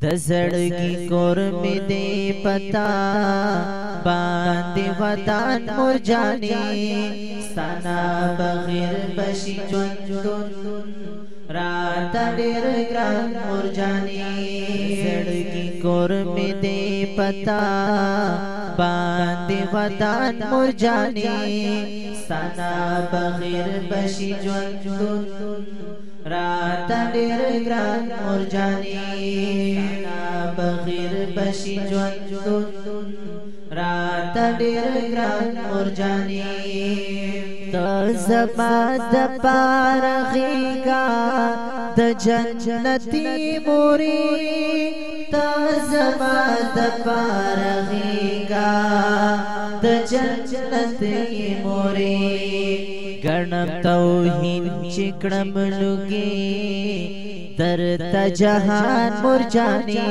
د زړګي کور می دې پتا باندې ودان مور جانې سنا بغیر بشي ژوند رات ډېر ګران مور جانې زړګي کور می دې پتا باندې ودان مور جانې سنا بغیر بشي ژوند رات ډېر ګران مور جانې سنا بغیر بشي ژوند رات ډېر ګران مور جانې ته زما د پاره غېږه د جنتي مورې ته زما د پاره غېږه د جنتي مورې ګڼم توهین چې کړم لوګي درته جهان مور جانې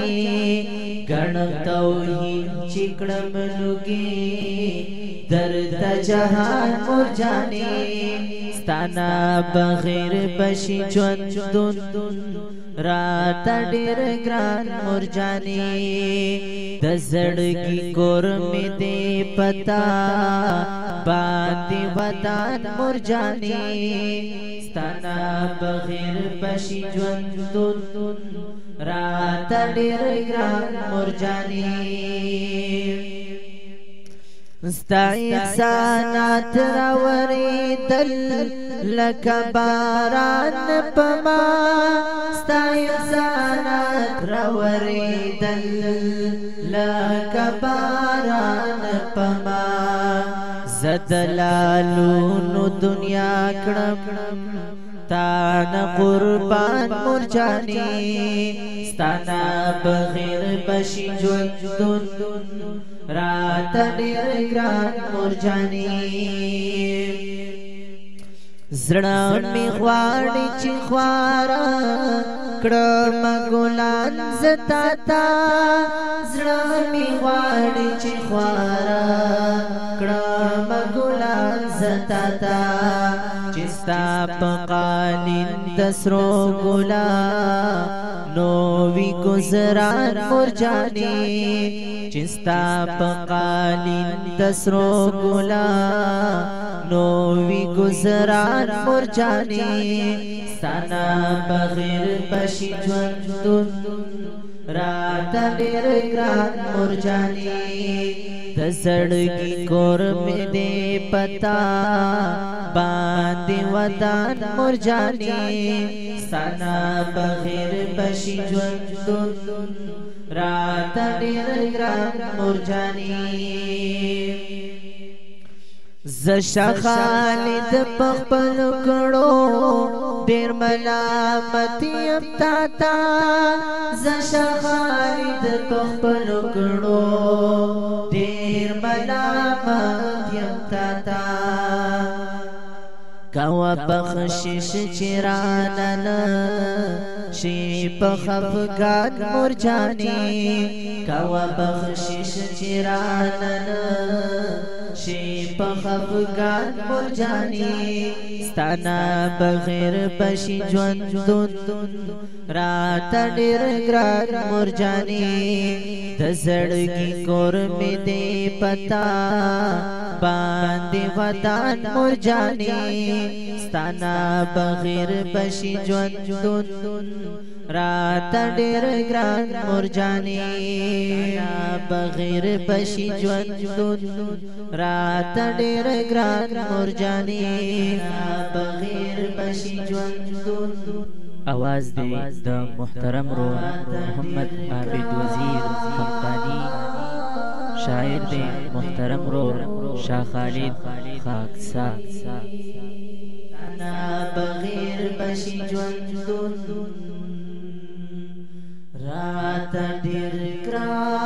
ګڼم توهین چې کړم لوګي درته جهان مور جانې ستانا بغیر بشي ژوند رات ډېر ګران مور جانې د زړګي کور می دې پتا باندې ودان مور جانې ستانا بغیر بشي ژوند رات ډېر ګران مور جانې ستا احسانات راوریدل لکه باران پما ستا احسانات راوریدل لکه باران پما زدلالونو دنیا کړم تان قربان مور جانې ستانا بغیر بشي ژوند رات ډېر ګران مور جانې زړه مې غواړي چې خواره کړم ګلان زتا تا زړه مې غواړي چې خواره کړم ګلان زتا تا چې ستا په قالین د سرو ګلانو وي ګزران مور جانې چې ستا په قالین د سرو ګلانو وي ګزران مور جانې ستانا بغیر بشي ژوند رات ډېر ګران مور جانې د زړګي کور می دې پتا باندې ودان مور جانې ستانا بغیر بشي ژوند رات ډېر ګران مور جانې زشا خالد پخپل کړو ډېر ملامتي ام تا تا زشا خالد پخپل کړو ډېر ملامتي ام تا تا کوا بخشش چرانن شي په خفګان مور جانې کوا بخشش چرانن شي په خفګان مور جانې ستانا بغیر بشي ژوند رات ډېر ګران مور جانې د زړګي کور می دې پتا باندې ودان مور جانې ستانا بغیر بشي ژوند رات ډېر ګران مور جانې بغیر بشي ژوند رات ډېر ګران مور جانې بغیر بشي ژوند आवाज दे द محترم رو محمد عابد وزیر حقانی شاعر دے محترم رو شاہ خالد خاکسار انا بغیر بشي ژوند رات ډېر ګران